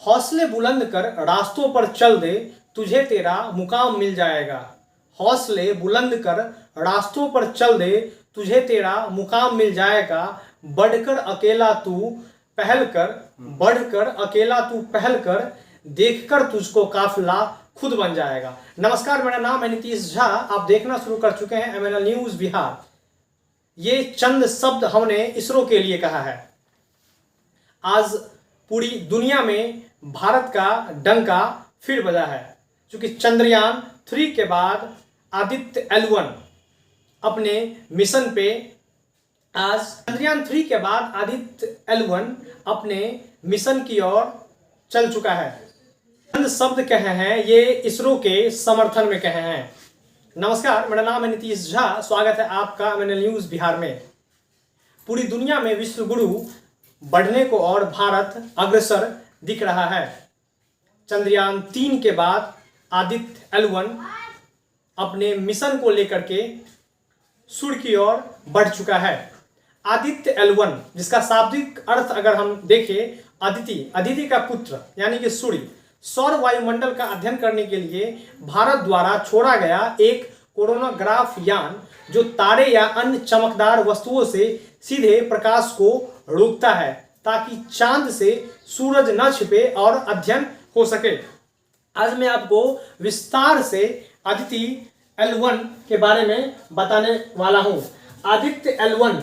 हौसले बुलंद कर रास्तों पर चल दे, तुझे तेरा मुकाम मिल जाएगा। हौसले बुलंद कर रास्तों पर चल दे, तुझे तेरा मुकाम मिल जाएगा। बढ़कर अकेला तू पहल कर, बढ़कर अकेला तू पहल कर, देखकर तुझको काफिला खुद बन जाएगा। नमस्कार, मेरा नाम है नीतीश झा। आप देखना शुरू कर चुके हैं MNL न्यूज बिहार। ये चंद शब्द हमने इसरो के लिए कहा है। आज पूरी दुनिया में भारत का डंका फिर बजा है, क्योंकि चंद्रयान 3 के बाद आदित्य L1 अपने मिशन पे आज चंद्रयान 3 के बाद आदित्य L1 अपने मिशन की ओर चल चुका है। चंद शब्द कहे हैं, ये इसरो के समर्थन में कहे हैं। नमस्कार, मेरा नाम है नीतीश झा। स्वागत है आपका MNL न्यूज बिहार में। पूरी दुनिया में विश्व गुरु बढ़ने को और भारत अग्रसर दिख रहा है। चंद्रयान 3 के बाद आदित्य L1 अपने मिशन को लेकर के सूर्य की ओर बढ़ चुका है। आदित्य L1 जिसका शाब्दिक अर्थ अगर हम देखें, अदिति का पुत्र यानी कि सूर्य, सौर वायुमंडल का अध्ययन करने के लिए भारत द्वारा छोड़ा गया एक कोरोनोग्राफ यान, जो तारे या अन्य चमकदार वस्तुओं से सीधे प्रकाश को रोकता है, ताकि चांद से सूरज न छिपे और अध्ययन हो सके। आज मैं आपको विस्तार से आदित्य L1 के बारे में बताने वाला हूं। आदित्य L1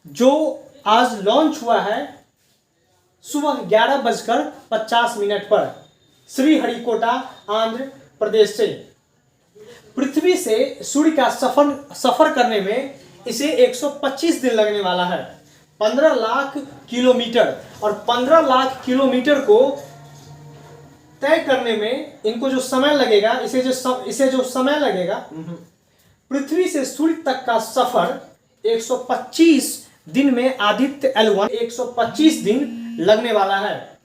जो आज लॉन्च हुआ है सुबह 11:50 पर श्रीहरिकोटा आंध्र प्रदेश से। पृथ्वी से सूर्य का सफर करने में इसे 125 दिन लगने वाला है। 15 लाख किलोमीटर, और 15 लाख किलोमीटर को तय करने में इनको जो समय लगेगा, इसे जो समय लगेगा, पृथ्वी से सूर्य तक का सफर 125 दिन में आदित्य L1 125 दिन लगने वाला है।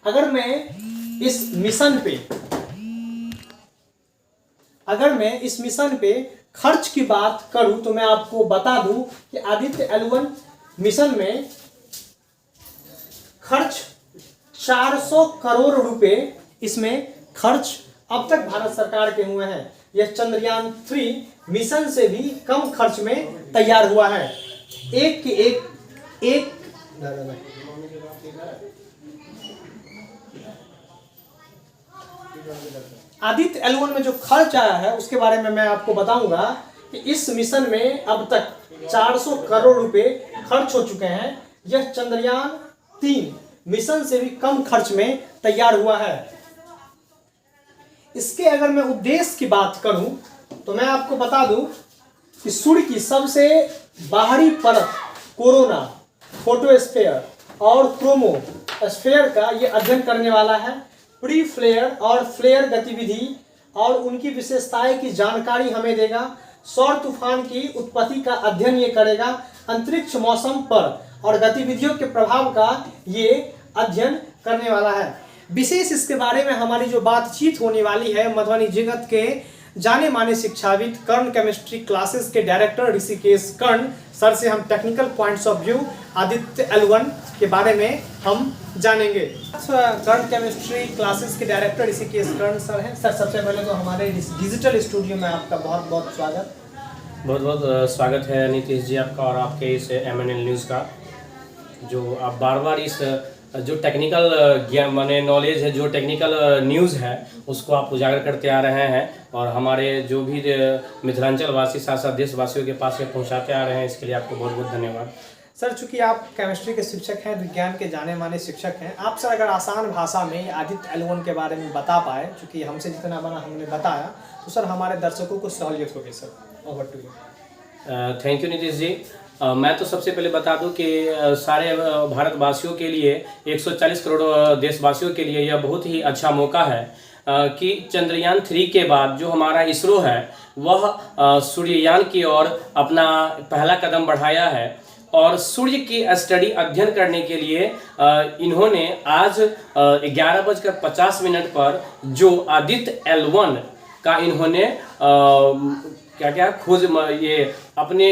अगर मैं इस मिशन पे खर्च की बात करूं तो मैं आपको बता दूं कि आदित्य L1 मिशन में खर्च 400 करोड़ रुपए इसमें खर्च अब तक भारत सरकार के हुए हैं। यह चंद्रयान 3 मिशन से भी कम खर्च में तैयार हुआ है। आदित्य L1 में जो खर्च आया है उसके बारे में मैं आपको बताऊंगा कि इस मिशन में अब तक 400 करोड़ रुपए खर्च हो चुके हैं। यह चंद्रयान 3 मिशन से भी कम खर्च में तैयार हुआ है। इसके अगर मैं उद्देश्य की बात करूं तो मैं आपको बता दूं कि सूर्य की सबसे बाहरी परत कोरोना, फोटोस्फीयर और क्रोमोस्फीयर का यह अध्ययन करने वाला है। प्री फ्लेयर और फ्लेयर गतिविधि और उनकी विशेषताएं की जानकारी हमें देगा। सौर तूफान की उत्पत्ति का अध्ययन ये करेगा। अंतरिक्ष मौसम पर और गतिविधियों के प्रभाव का ये अध्ययन करने वाला है। विशेष इसके बारे में हमारी जो बातचीत होने वाली है, मधुबनी जगत के जाने माने शिक्षाविद, कर्ण केमिस्ट्री क्लासेस के डायरेक्टर ऋषिकेश कर्ण सर से हम technical points of view Aditya L1 के बारे में हम जानेंगे। कर्ण केमिस्ट्री क्लासेस के डायरेक्टर ऋषिकेश कर्ण सर हैं। सर, सबसे पहले तो हमारे डिजिटल स्टूडियो में आपका बहुत बहुत स्वागत। बहुत बहुत स्वागत है नीतीश जी आपका और आपके इस MNL न्यूज़ का, जो आप बार बार इस जो टेक्निकल ज्ञान माने नॉलेज है, जो टेक्निकल न्यूज़ है, उसको आप उजागर करते आ रहे हैं और हमारे जो भी मिथिलांचल वासी साथ साथ देशवासियों के पास में पहुंचाते आ रहे हैं। इसके लिए आपको बहुत बहुत धन्यवाद। सर, चूंकि आप केमिस्ट्री के शिक्षक हैं, विज्ञान के जाने माने शिक्षक हैं, आप सर अगर आसान भाषा में आदित्य L1 के बारे में बता पाए, चूंकि हमसे जितना बना हमने बताया, तो सर हमारे दर्शकों को सहूलियत होगी। Sir, over to you. Thank you Nitish ji. मैं तो सबसे पहले बता दूं कि सारे भारतवासियों के लिए, 140 करोड़ देशवासियों के लिए यह बहुत ही अच्छा मौका है कि चंद्रयान 3 के बाद जो हमारा इसरो है वह सूर्ययान की ओर अपना पहला कदम बढ़ाया है। और सूर्य की स्टडी अध्ययन करने के लिए इन्होंने आज 11:50 पर जो आदित्य L1 का इन्होंने क्या क्या खोज ये अपने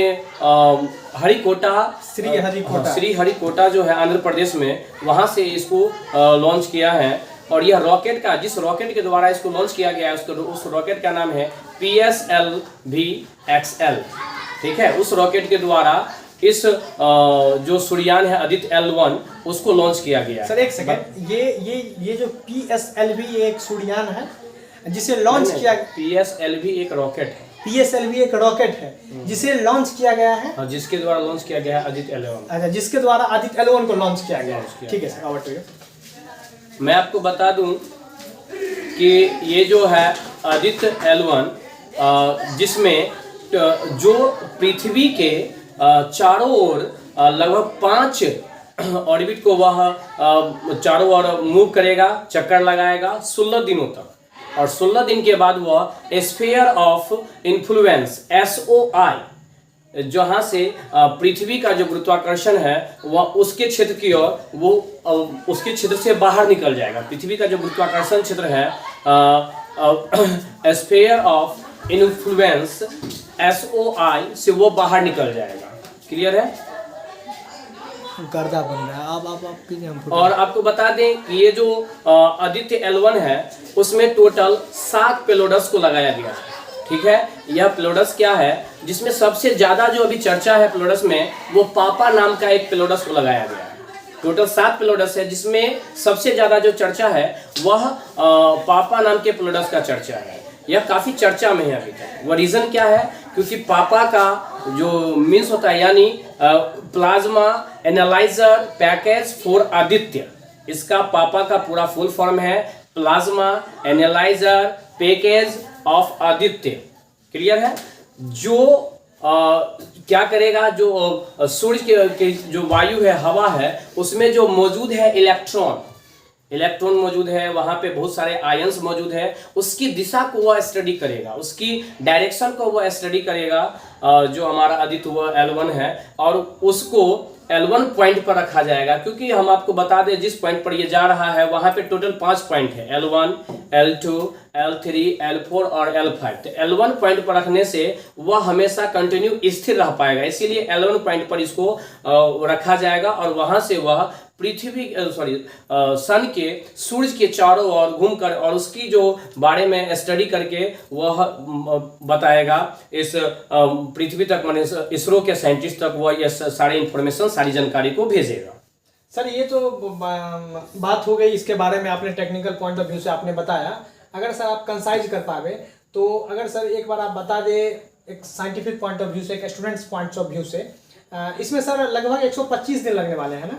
हरिकोटा श्री हरिकोटा जो है आंध्र प्रदेश में, वहाँ से इसको लॉन्च किया है। और यह रॉकेट का, जिस रॉकेट के द्वारा इसको लॉन्च किया गया है उस रॉकेट का नाम है PSLV-XL। ठीक है, उस रॉकेट के द्वारा इस जो सूर्ययान है आदित्य L1 उसको लॉन्च किया गया। सर एक सेकंड, ये जो PSLV एक सूर्ययान है जिसे लॉन्च किया, PSLV एक रॉकेट है, PSLV एक रॉकेट है जिसे लॉन्च किया गया है, जिसके द्वारा लॉन्च किया गया है आदित्य L1। अच्छा, जिसके द्वारा आदित्य L1 को लॉन्च किया गया है। ठीक है सर, ओवर टू यू। मैं आपको बता दूं कि ये जो है आदित्य L1 जिसमें जो पृथ्वी के चारों ओर लगभग 5 ऑर्बिट को वह चारों ओर मूव करेगा, चक्कर लगाएगा 16 दिनों तक, और 16 दिन के बाद वह स्फीयर ऑफ इन्फ्लुएंस SOI, जहाँ से पृथ्वी का जो गुरुत्वाकर्षण है वह उसके क्षेत्र की ओर, वो उसके क्षेत्र से बाहर निकल जाएगा। पृथ्वी का जो गुरुत्वाकर्षण क्षेत्र है स्फीयर ऑफ इन्फ्लुएंस SOI से वो बाहर निकल जाएगा। क्लियर है? गर्दा बन रहा है। आप और आपको बता दें कि ये जो आदित्य L1 है उसमें टोटल 7 पेलोडस को लगाया गया है। ठीक है, यह पेलोडस क्या है, जिसमें सबसे ज्यादा जो अभी चर्चा है पेलोडस में, वो पापा नाम का एक पेलोडस को लगाया गया है। टोटल 7 पेलोडस है, जिसमें सबसे ज्यादा जो चर्चा है वह पापा नाम के पेलोडस का चर्चा है। यह काफी चर्चा में है अभी तक। वह रीजन क्या है, क्योंकि पापा का जो मीन्स होता है, यानी plasma analyser package for Aditya, इसका पापा का पूरा फुल फॉर्म है plasma analyser package of Aditya. Clear है? जो क्या करेगा, जो सूर्य के जो वायु है, हवा है, उसमें जो मौजूद है इलेक्ट्रॉन मौजूद है, वहाँ पे बहुत सारे आयंस मौजूद है, उसकी दिशा को वह स्टडी करेगा, उसकी डायरेक्शन को वह स्टडी करेगा, जो हमारा आदित्य वह L1 है, और उसको L1 पॉइंट पर रखा जाएगा। क्योंकि हम आपको बता दें जिस पॉइंट पर ये जा रहा है वहाँ पे टोटल 5 पॉइंट है, L1, L2, L3, L4 और L5। तो L1 पॉइंट पर रखने से वह हमेशा कंटिन्यू स्थिर रह पाएगा, इसीलिए L1 पॉइंट पर इसको रखा जाएगा, और वहाँ से वह पृथ्वी सन के, सूर्य के चारों ओर घूमकर और उसकी जो बारे में स्टडी करके वह बताएगा इस पृथ्वी तक, माने इसरो के साइंटिस्ट तक वह ये सारी इंफॉर्मेशन, सारी जानकारी को भेजेगा। सर ये तो बात हो गई इसके बारे में, आपने टेक्निकल पॉइंट ऑफ व्यू से आपने बताया। अगर सर आप कंसाइज कर पावे तो अगर सर एक बार आप बता दे एक साइंटिफिक पॉइंट ऑफ व्यू से, एक स्टूडेंट्स पॉइंट ऑफ व्यू से, इसमें सर लगभग 125 दिन लगने वाले हैं ना?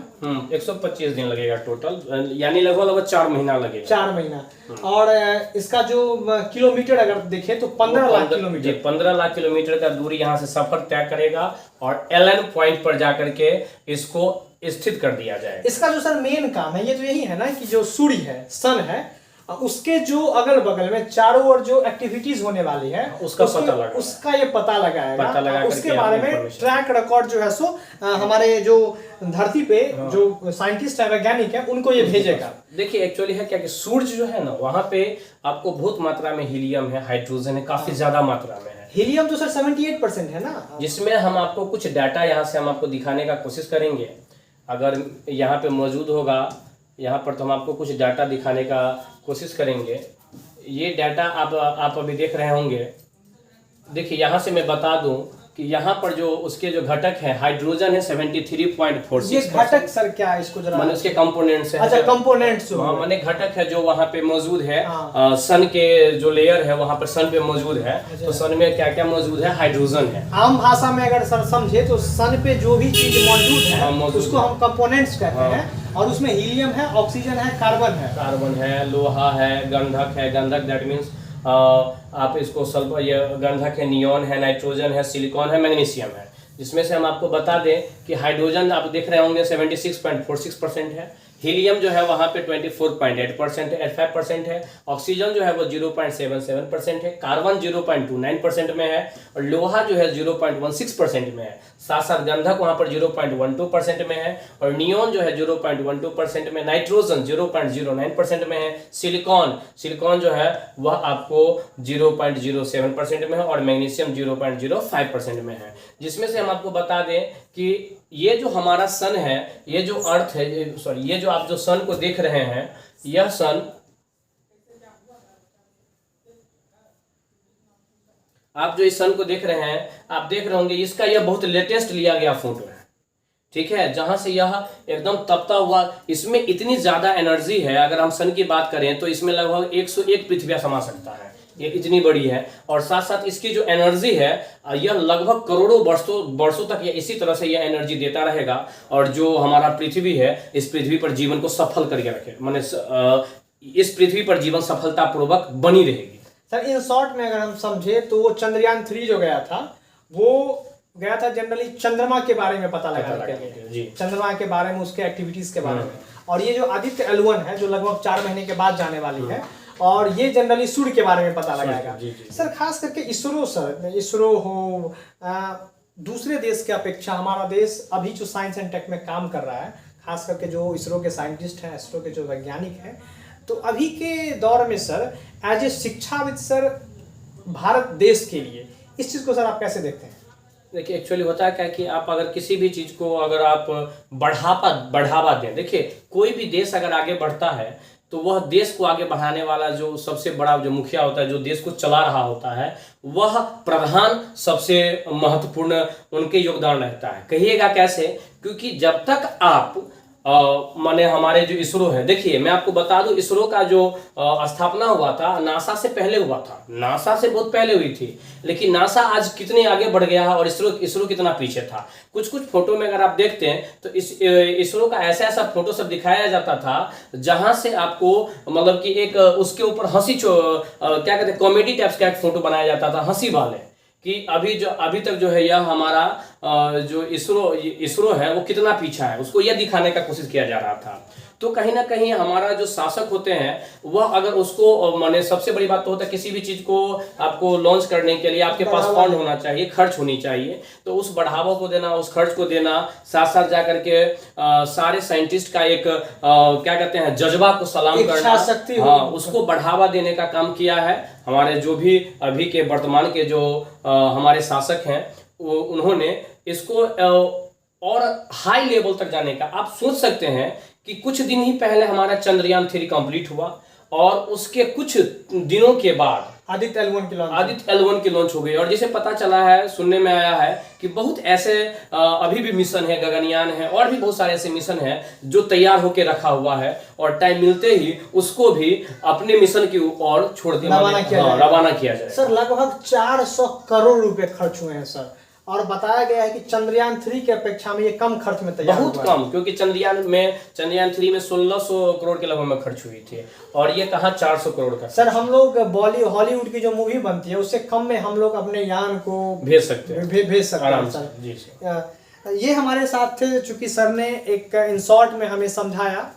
125 दिन लगेगा टोटल, यानी लगभग 4 महीना लगेगा। 4 महीना। और इसका जो किलोमीटर अगर देखें तो 15 लाख किलोमीटर, 15 लाख किलोमीटर का दूरी यहाँ से सफर तय करेगा, और LN पॉइंट पर जाकर के इसको स्थित कर दिया जाएगा। इसका जो सर मेन काम है ये तो यही है ना कि जो सूर्य है, सन है, उसके जो अगल बगल में चारों ओर जो एक्टिविटीज होने वाली है उसका ये पता लगाएगा, उसके बारे में ट्रैक रिकॉर्ड जो है सो हमारे जो धरती पे जो साइंटिस्ट है, वैज्ञानिक है, उनको ये भेजेगा। देखिए एक्चुअली है क्या कि सूर्य जो है ना, वहाँ पे आपको बहुत मात्रा में हीलियम है, हाइड्रोजन है, काफी ज्यादा मात्रा में है। हीलियम तो सर 78% है ना, जिसमें हम आपको कुछ डाटा यहाँ से हम आपको दिखाने का कोशिश करेंगे। अगर यहाँ पे मौजूद होगा यहाँ पर तो हम आपको कुछ डाटा दिखाने का कोशिश करेंगे। ये डाटा आप अभी देख रहे होंगे। देखिए यहाँ से मैं बता दूं कि यहाँ पर जो उसके जो घटक है, हाइड्रोजन है 73.46। ये घटक सर क्या है, इसको जरा माने उसके कंपोनेंट्स है। अच्छा, कंपोनेंट्स माने घटक है जो वहाँ पे मौजूद है। सन के जो लेयर है वहाँ पर सन पे मौजूद है। तो सन में क्या क्या मौजूद है? हाइड्रोजन है। आम भाषा में अगर सर समझे तो सन पे जो भी चीज मौजूद है उसको हम कंपोनेंट्स कहते हैं, और उसमें हीलियम है, ऑक्सीजन है, कार्बन है, लोहा है, गंधक है। गंधक दैट मीन्स आप इसको सल्फर, ये गंधक है, नियॉन है, नाइट्रोजन है, सिलिकॉन है, मैग्नीशियम है। जिसमें से हम आपको बता दें कि हाइड्रोजन आप देख रहे होंगे 76.46% है, हीलियम जो है वहाँ पे 24.8% 85% है। ऑक्सीजन जो है वो 0.77% है। कार्बन 0.29% में है और लोहा जो है 0.16% में है। साथ साथ गंधक वहाँ पर 0.12% में है और नियोन जो है 0.12% में। नाइट्रोजन 0.09% में है। सिलिकॉन जो है वह आपको 0.07% में है और मैग्नीशियम 0.05% में है। जिसमें से हम आपको बता दें कि ये जो हमारा सन है, ये जो अर्थ है, ये जो आप जो सन को देख रहे हैं, यह सन आप जो इस सन को देख रहे हैं, आप देख रहे होंगे इसका यह बहुत लेटेस्ट लिया गया फोटो है, ठीक है, जहां से यह एकदम तपता हुआ, इसमें इतनी ज्यादा एनर्जी है। अगर हम सन की बात करें तो इसमें लगभग 101 पृथ्वी समा सकता है, ये इतनी बड़ी है। और साथ साथ इसकी जो एनर्जी है यह लगभग करोड़ों वर्षों तक यह इसी तरह से यह एनर्जी देता रहेगा और जो हमारा पृथ्वी है, इस पृथ्वी पर जीवन को सफल करके रखे, माने इस पृथ्वी पर जीवन सफलतापूर्वक बनी रहेगी। सर इन शॉर्ट में अगर हम समझे तो वो चंद्रयान 3 जो गया था, वो गया था जनरली चंद्रमा के बारे में पता लगाने के लिए, चंद्रमा के बारे में, उसके एक्टिविटीज के बारे में। और ये जो आदित्य L1 है जो लगभग 4 महीने के बाद जाने वाली है, और ये जनरली सूर्य के बारे में पता लगाएगा। सर खास करके इसरो हो, दूसरे देश की अपेक्षा हमारा देश अभी जो साइंस एंड टेक में काम कर रहा है, खास करके जो इसरो के साइंटिस्ट हैं, इसरो के जो वैज्ञानिक हैं, तो अभी के दौर में सर एज ए शिक्षाविद सर भारत देश के लिए इस चीज़ को सर आप कैसे देखते हैं? देखिए एक्चुअली होता है क्या कि आप अगर किसी भी चीज़ को अगर आप बढ़ावा दें, देखिए कोई भी देश अगर आगे बढ़ता है तो वह देश को आगे बढ़ाने वाला जो सबसे बड़ा जो मुखिया होता है, जो देश को चला रहा होता है, वह प्रधान सबसे महत्वपूर्ण उनके योगदान रहता है। कहिएगा कैसे? क्योंकि जब तक आप माने हमारे जो इसरो है, देखिए मैं आपको बता दूं, इसरो का जो स्थापना हुआ था नासा से पहले हुआ था, नासा से बहुत पहले हुई थी, लेकिन नासा आज कितने आगे बढ़ गया है और इसरो कितना पीछे था। कुछ फोटो में अगर आप देखते हैं तो इसरो का ऐसा फोटो सब दिखाया जाता था जहां से आपको मतलब कि एक उसके ऊपर हंसी क्या कहते हैं, कॉमेडी टाइप्स का एक फोटो बनाया जाता था, हंसी वाले, कि अभी तक जो है यह हमारा जो इसरो है वो कितना पीछा है, उसको यह दिखाने का कोशिश किया जा रहा था। तो कहीं ना कहीं हमारा जो शासक होते हैं वह अगर उसको माने, सबसे बड़ी बात तो होता है किसी भी चीज को आपको लॉन्च करने के लिए आपके पास फंड होना चाहिए, खर्च होनी चाहिए, तो उस बढ़ावा को देना, उस खर्च को देना, साथ साथ जाकर के सारे साइंटिस्ट का एक क्या कहते हैं जज्बा को सलाम करना, हाँ, उसको बढ़ावा देने का काम किया है हमारे जो भी अभी के वर्तमान के जो हमारे शासक हैं, उन्होंने इसको और हाई लेवल तक जाने का। आप सोच सकते हैं कि कुछ दिन ही पहले हमारा चंद्रयान 3 कंप्लीट हुआ और उसके कुछ दिनों के बाद आदित्य L1 की लॉन्च हो गई। और जैसे पता चला है, सुनने में आया है कि बहुत ऐसे अभी भी मिशन है, गगनयान है और भी बहुत सारे ऐसे मिशन है जो तैयार होकर रखा हुआ है और टाइम मिलते ही उसको भी अपने मिशन की ओर छोड़ दिया, रवाना किया जाए। सर लगभग 400 करोड़ रुपए खर्च हुए हैं सर, और बताया गया है कि चंद्रयान 3 की अपेक्षा में ये कम खर्च में तैयार हुआ है। बहुत कम, क्योंकि चंद्रयान 3 में 1600 करोड़ के लगभग में खर्च हुई थी और ये कहाँ 400 करोड़ का। सर हम लोग हॉलीवुड की जो मूवी बनती है उससे कम में हम लोग अपने यान को भेज सकते हैं सर। जी सर। ये हमारे साथ थे, चूंकि सर ने एक इन शॉर्ट में हमें समझाया,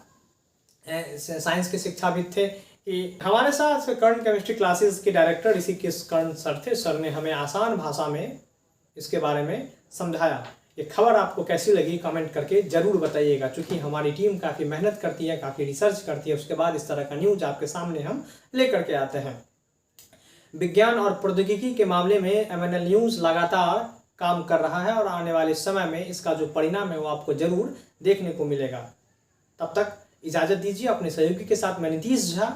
साइंस के शिक्षाविद थे, कि हमारे साथ कर्ण केमिस्ट्री क्लासेस के डायरेक्टर ऋषिकेश कर्ण सर थे। सर ने हमें आसान भाषा में इसके बारे में समझाया। ये खबर आपको कैसी लगी कमेंट करके ज़रूर बताइएगा, क्योंकि हमारी टीम काफ़ी मेहनत करती है, काफ़ी रिसर्च करती है, उसके बाद इस तरह का न्यूज़ आपके सामने हम लेकर के आते हैं। विज्ञान और प्रौद्योगिकी के मामले में MNL न्यूज़ लगातार काम कर रहा है और आने वाले समय में इसका जो परिणाम है वो आपको ज़रूर देखने को मिलेगा। तब तक इजाज़त दीजिए। अपने सहयोगी के साथ मैं नीतीश झा।